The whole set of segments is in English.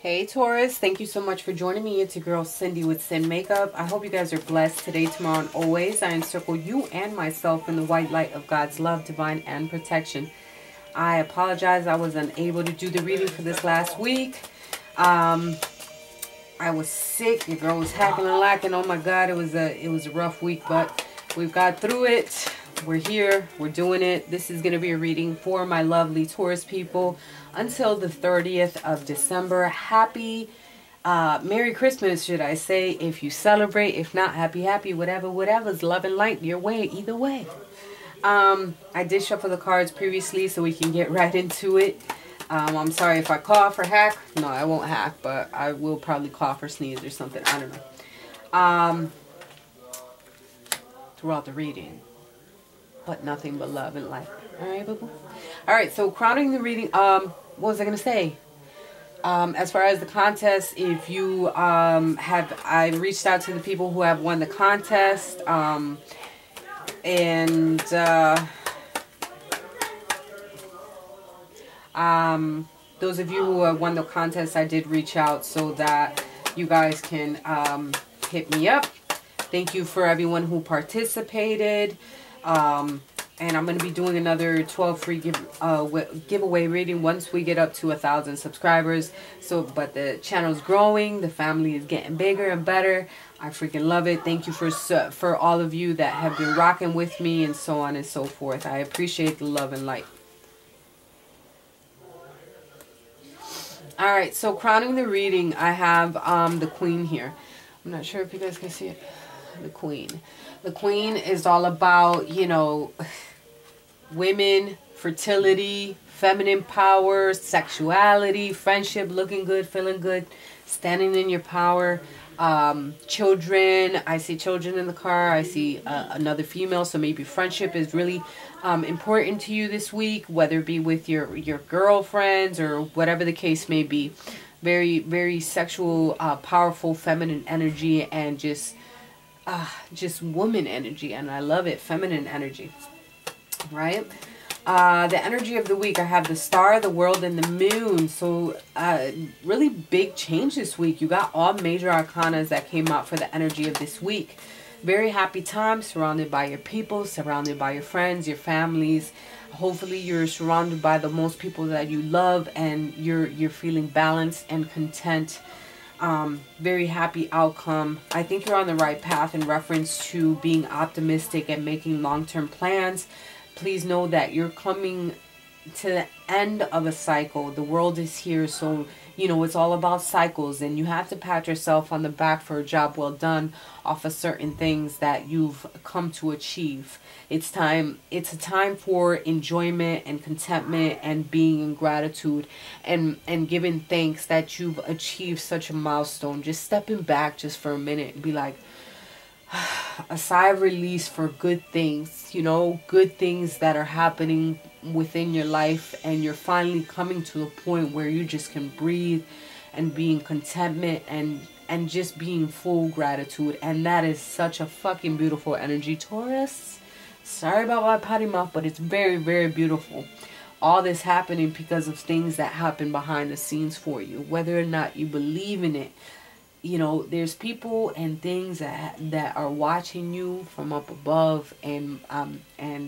Hey Taurus, thank you so much for joining me. It's your girl Cindy with Sin Makeup. I hope you guys are blessed today, tomorrow, and always. I encircle you and myself in the white light of God's love, divine, and protection. I apologize I was unable to do the reading for this last week. I was sick. Your girl was hacking and lacking. Oh my God, it was a rough week, but we've got through it. We're here. We're doing it. This is going to be a reading for my lovely Taurus people until the 30th of December. Happy Merry Christmas, should I say, if you celebrate. If not, happy, whatever's love and light your way, either way. I did shuffle the cards previously so we can get right into it. I'm sorry if I cough or hack. No, I won't hack, but I will probably cough or sneeze or something. I don't know. Throughout the reading. But nothing but love and light. Alright, boo-boo? Alright, so crowning the reading, what was I going to say? As far as the contest, if you I reached out to the people who have won the contest, those of you who have won the contest, I did reach out so that you guys can hit me up. Thank you for everyone who participated. And I'm going to be doing another 12 free giveaway reading once we get up to 1,000 subscribers. But the channel's growing. The family is getting bigger and better. I freaking love it. Thank you for all of you that have been rocking with me and so on and so forth. I appreciate the love and light. Alright, so crowning the reading, I have the Queen here. I'm not sure if you guys can see it. The Queen. The Queen is all about, you know, women, fertility, feminine power, sexuality, friendship, looking good, feeling good, standing in your power. Children, I see children in the car. I see another female, so maybe friendship is really important to you this week, whether it be with your girlfriends or whatever the case may be. Very, very sexual, powerful, feminine energy, and just woman energy, and I love it. Feminine energy, right? The energy of the week, I have the Star, the World, and the Moon. So really big change this week. You got all major arcanas that came out for the energy of this week. Very happy time, surrounded by your people, surrounded by your friends, your families. Hopefully you're surrounded by the most people that you love, and you're feeling balanced and content. Very happy outcome. I think you're on the right path in reference to being optimistic and making long-term plans. Please know that you're coming to the end of a cycle. The world is here, so you know it's all about cycles, and you have to pat yourself on the back for a job well done off of certain things that you've come to achieve. It's a time for enjoyment and contentment and being in gratitude and giving thanks that you've achieved such a milestone. Just stepping back just for a minute and be like, a sigh of release for good things, you know, good things that are happening within your life, and you're finally coming to a point where you just can breathe and be in contentment and just be in full gratitude. And that is such a fucking beautiful energy, Taurus. Sorry about my potty mouth, but it's very, very beautiful. All this happening because of things that happen behind the scenes for you, whether or not you believe in it. You know, there's people and things that are watching you from up above, and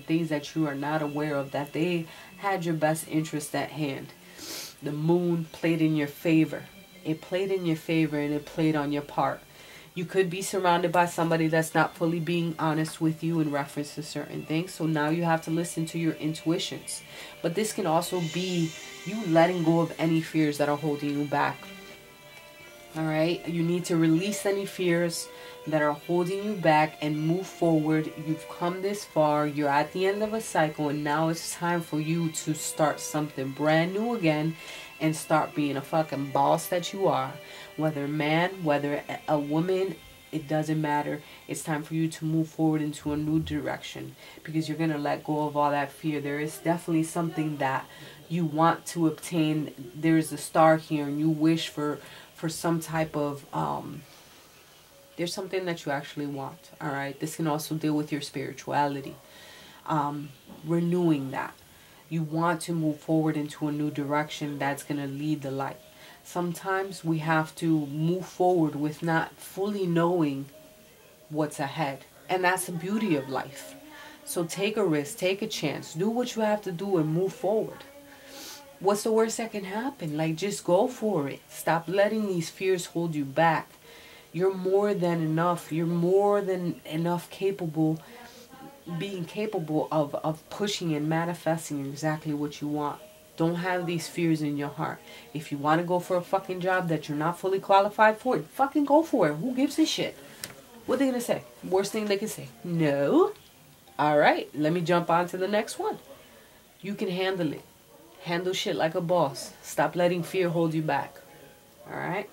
things that you are not aware of, that they had your best interest at hand. The moon played in your favor. It played in your favor, and it played on your part. You could be surrounded by somebody that's not fully being honest with you in reference to certain things. So now you have to listen to your intuitions. But this can also be you letting go of any fears that are holding you back. Alright, you need to release any fears that are holding you back and move forward. You've come this far, you're at the end of a cycle, and now it's time for you to start something brand new again and start being a fucking boss that you are. Whether a man, whether a woman, it doesn't matter. It's time for you to move forward into a new direction, because you're going to let go of all that fear. There is definitely something that you want to obtain. There's a star here, and you wish for some type of there's something that you actually want. All right, this can also deal with your spirituality, renewing that. You want to move forward into a new direction that's going to lead the light. sometimes we have to move forward with not fully knowing what's ahead. And that's the beauty of life. So take a risk, take a chance, do what you have to do and move forward. What's the worst that can happen? Like, just go for it. Stop letting these fears hold you back. You're more than enough. You're more than enough capable, being capable of pushing and manifesting exactly what you want. Don't have these fears in your heart. If you want to go for a fucking job that you're not fully qualified for, fucking go for it. Who gives a shit? What are they going to say? Worst thing they can say. No. All right. Let me jump on to the next one. You can handle it. Handle shit like a boss. Stop letting fear hold you back. All right.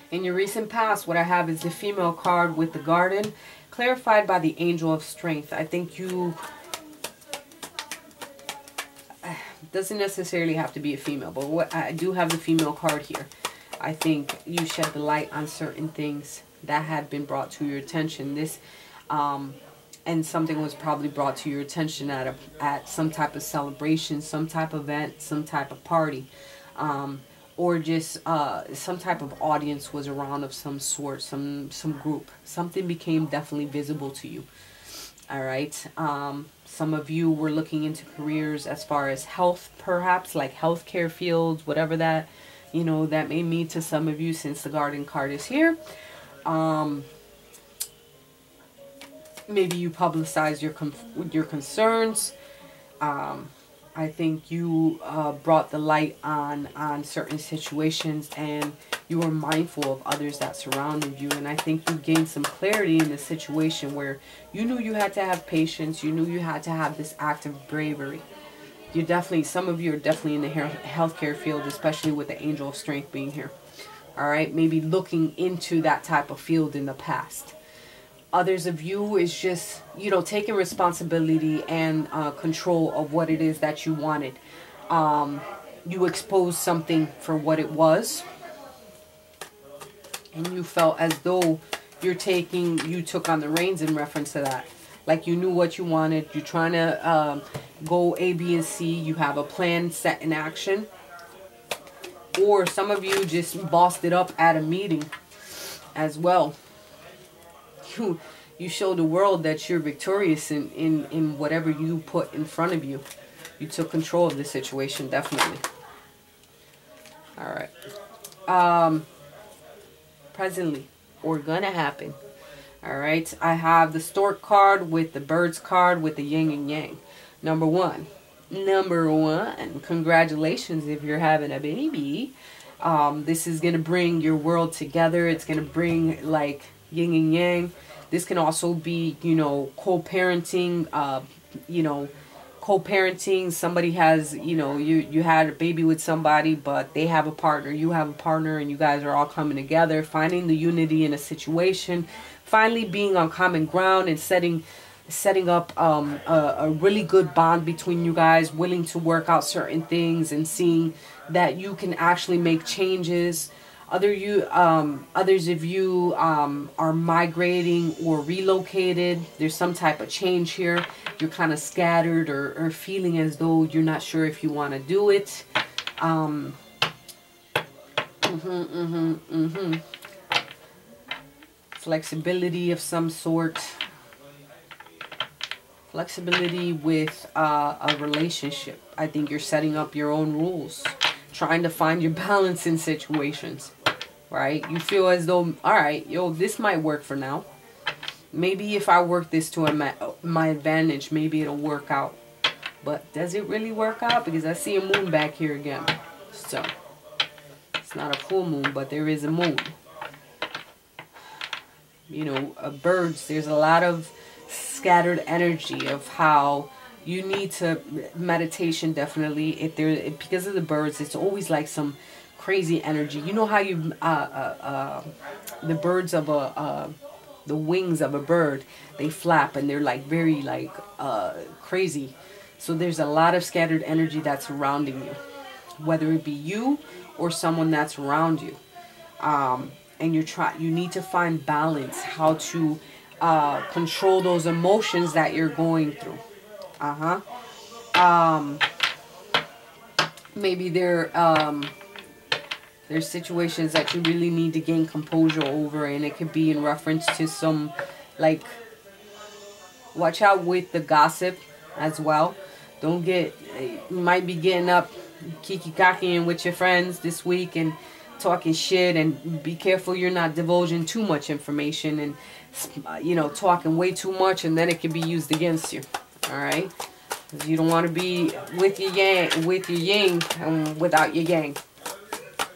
In your recent past, what I have is the female card with the garden, clarified by the angel of strength. I think you... doesn't necessarily have to be a female, but what I do have the female card here. I think you shed the light on certain things that had been brought to your attention. This, and something was probably brought to your attention at some type of celebration, some type of event, some type of party, or just some type of audience was around of some sort, some group. Something became definitely visible to you. All right. Some of you were looking into careers as far as health, perhaps, like healthcare fields, whatever that, you know, that may mean to some of you, since the garden card is here. Maybe you publicize your concerns. I think you brought the light on certain situations, and you were mindful of others that surrounded you. And I think you gained some clarity in the situation where you knew you had to have patience. You knew you had to have this act of bravery. You definitely, some of you are definitely in the healthcare field, especially with the angel of strength being here. All right, maybe looking into that type of field in the past. Others of you is just, you know, taking responsibility and control of what it is that you wanted. You exposed something for what it was, and you felt as though you took on the reins in reference to that. Like you knew what you wanted. You're trying to go A, B, and C. You have a plan set in action. Or some of you just bossed it up at a meeting as well. You show the world that you're victorious in whatever you put in front of you. You took control of the situation, definitely. All right. Presently, or gonna happen. All right. I have the stork card with the birds card with the yin and yang. Number one, congratulations if you're having a baby. This is gonna bring your world together. It's gonna bring like yin and yang. This can also be, you know, co-parenting, co-parenting. Somebody has, you know, you had a baby with somebody, but they have a partner, you have a partner, and you guys are all coming together, finding the unity in a situation, finally being on common ground and setting up a really good bond between you guys, willing to work out certain things and seeing that you can actually make changes. Others of you are migrating or relocated. There's some type of change here. You're kind of scattered or feeling as though you're not sure if you want to do it. Flexibility of some sort. Flexibility with a relationship. I think you're setting up your own rules. Trying to find your balance in situations, right? You feel as though, all right, yo, this might work for now. Maybe if I work this to my advantage, maybe it'll work out. But does it really work out? Because I see a moon back here again. So, it's not a full moon, but there is a moon. You know, birds, there's a lot of scattered energy of how you need to meditation, definitely. Because of the birds, it's always like some crazy energy. You know how you the birds of the wings of a bird, they flap and they're like very like crazy. So there's a lot of scattered energy that's surrounding you, whether it be you or someone that's around you. And you need to find balance, how to control those emotions that you're going through. Maybe they're There's situations that you really need to gain composure over, and it could be in reference to some, like, watch out with the gossip as well. Don't get, you might be getting up kiki-kakiing with your friends this week and talking shit, and be careful you're not divulging too much information and, you know, talking way too much, and then it can be used against you. All right? Because you don't want to be with your yin without your yang.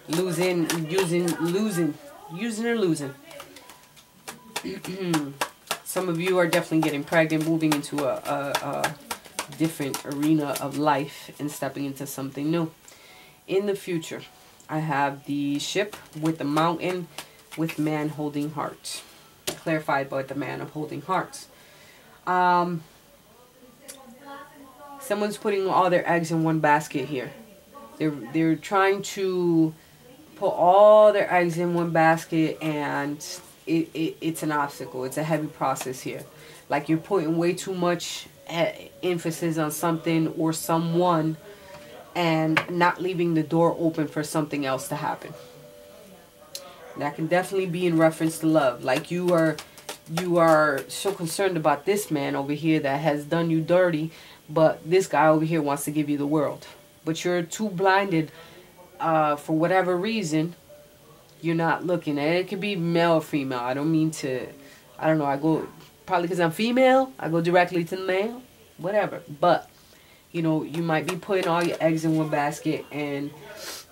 Using or losing. Some of you are definitely getting pregnant, moving into a different arena of life and stepping into something new. In the future, I have the ship with the mountain with man holding heart. Clarified by the man of holding hearts. Someone's putting all their eggs in one basket here. They're trying to put all their eggs in one basket, and it's an obstacle. It's a heavy process here. Like you're putting way too much emphasis on something or someone and not leaving the door open for something else to happen. That can definitely be in reference to love. Like you are so concerned about this man over here that has done you dirty, but this guy over here wants to give you the world. But you're too blinded for whatever reason. You're not looking. And it could be male or female. I don't mean to, I don't know, I go, probably because I'm female, I go directly to the male, whatever. But, you know, you might be putting all your eggs in one basket and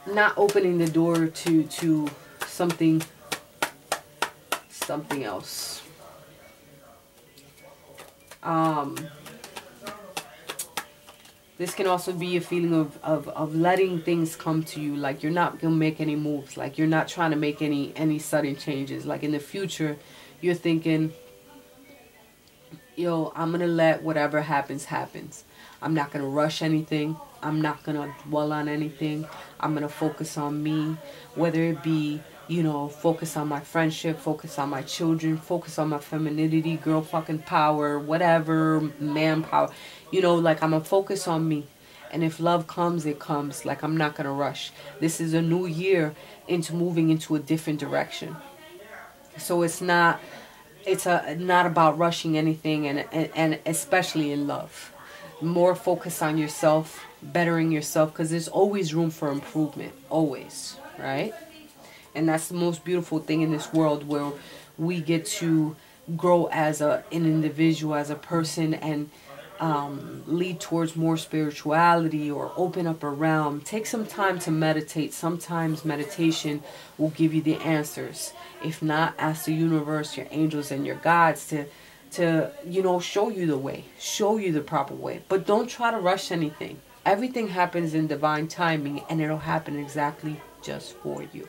not opening the door to something else. This can also be a feeling of letting things come to you. Like you're not going to make any moves. Like you're not trying to make any sudden changes. Like in the future, you're thinking, yo, I'm going to let whatever happens. I'm not going to rush anything. I'm not going to dwell on anything. I'm going to focus on me. Whether it be, you know, focus on my friendship, focus on my children, focus on my femininity, girl fucking power, whatever, man power. You know, like I'm going to focus on me. And if love comes, it comes. Like I'm not going to rush. This is a new year into moving into a different direction. So it's not about rushing anything, and especially in love. More focus on yourself, bettering yourself, because there's always room for improvement. Always, right? And that's the most beautiful thing in this world, where we get to grow as an individual, as a person, and lead towards more spirituality or open up a realm. Take some time to meditate. Sometimes meditation will give you the answers. If not, ask the universe, your angels, and your guides to you know, show you the way, show you the proper way. But don't try to rush anything. Everything happens in divine timing, and it'll happen exactly just for you.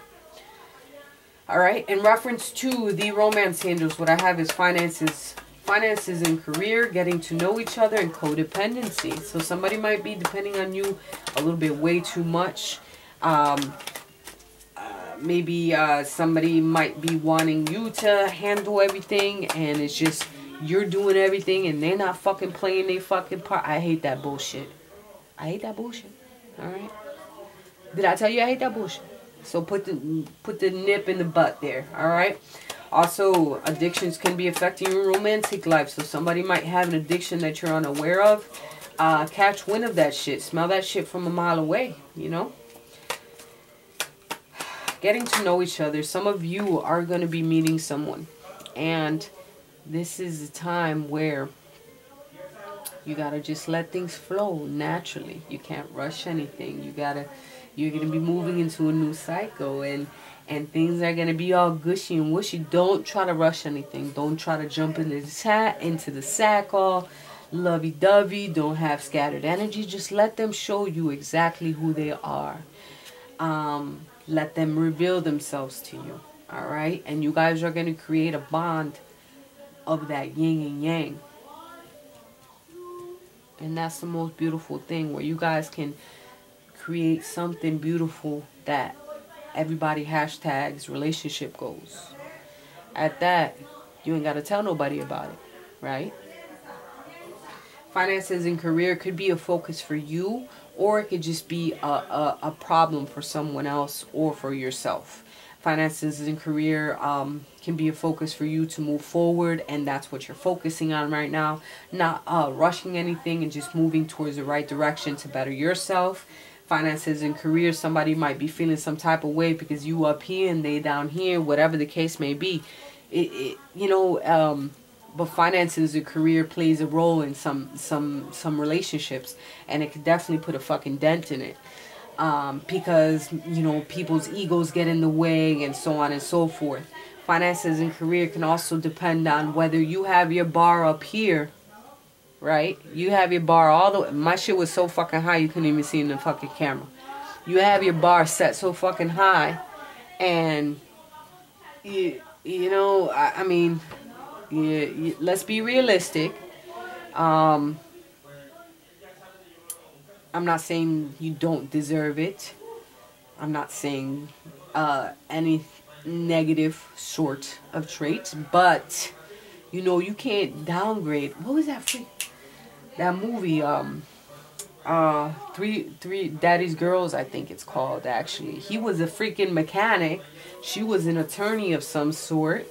All right, in reference to the romance angels, what I have is finances and career, getting to know each other, and codependency. So somebody might be depending on you a little bit way too much. Maybe somebody might be wanting you to handle everything, and it's just you're doing everything and they're not fucking playing their fucking part. I hate that bullshit. I hate that bullshit. All right. Did I tell you I hate that bullshit? So put the nip in the butt there. All right. Also, addictions can be affecting your romantic life. So somebody might have an addiction that you're unaware of. Catch wind of that shit. Smell that shit from a mile away, you know. Getting to know each other. Some of you are going to be meeting someone. And this is a time where you got to just let things flow naturally. You can't rush anything. You're going to be moving into a new cycle, and things are going to be all gushy and wishy. Don't try to rush anything. Don't try to jump into the sack all lovey-dovey. Don't have scattered energy. Just let them show you exactly who they are. Let them reveal themselves to you. All right? And you guys are going to create a bond of that yin and yang. And that's the most beautiful thing, where you guys can create something beautiful that everybody hashtags relationship goals. At that, you ain't got to tell nobody about it, right? Finances and career could be a focus for you or it could just be a problem for someone else or for yourself. Finances and career can be a focus for you to move forward, and that's what you're focusing on right now. Not rushing anything, and just moving towards the right direction to better yourself. Finances and career, somebody might be feeling some type of way because you up here and they down here, whatever the case may be. But finances and career plays a role in some relationships, and it could definitely put a fucking dent in it. Because, you know, people's egos get in the way and so on and so forth. Finances and career can also depend on whether you have your bar up here, right? You have your bar all the way. My shit was so fucking high you couldn't even see in the fucking camera. You have your bar set so fucking high, and you know, I mean, let's be realistic. I'm not saying you don't deserve it. I'm not saying any negative sort of traits, but you know, you can't downgrade. What was that movie? Three Daddy's Girls, I think it's called. Actually, he was a freaking mechanic. She was an attorney of some sort.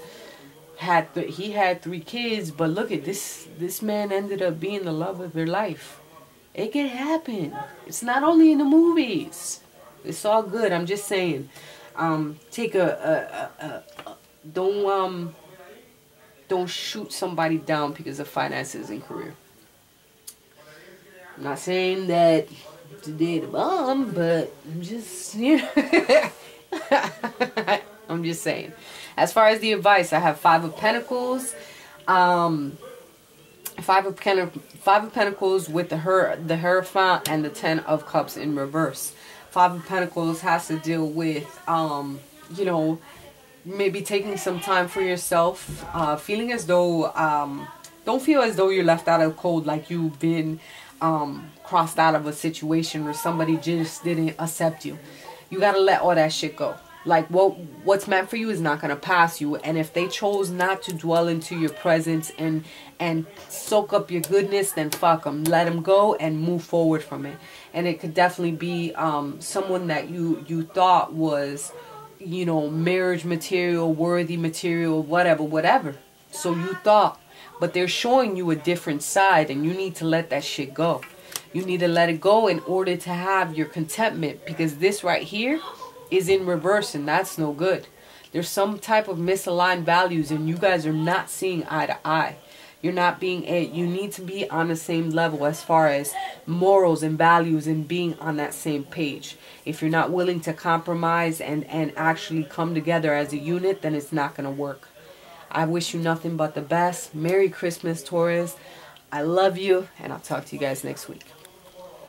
He had 3 kids, but look at this. This man ended up being the love of her life. It can happen. It's not only in the movies. It's all good. I'm just saying. Don't shoot somebody down because of finances and career. I'm not saying that today the bomb, but I'm just, you know, I'm just saying. As far as the advice, I have 5 of Pentacles. Five of Pentacles with the Hierophant and the 10 of Cups in reverse. 5 of Pentacles has to deal with, you know, maybe taking some time for yourself. Feeling as though, don't feel as though you're left out of the cold, like you've been crossed out of a situation or somebody just didn't accept you. You got to let all that shit go. Like, what's meant for you is not going to pass you. And if they chose not to dwell into your presence and soak up your goodness, then fuck them. Let them go and move forward from it. And it could definitely be someone that you thought was, you know, marriage material, worthy material, whatever. So you thought. But they're showing you a different side, and you need to let that shit go. You need to let it go in order to have your contentment. Because this right here is in reverse, and that's no good. There's some type of misaligned values, and you guys are not seeing eye to eye. You're not being you need to be on the same level as far as morals and values and being on that same page. If you're not willing to compromise and actually come together as a unit, then it's not going to work. I wish you nothing but the best. Merry Christmas, Taurus. I love you, and I'll talk to you guys next week.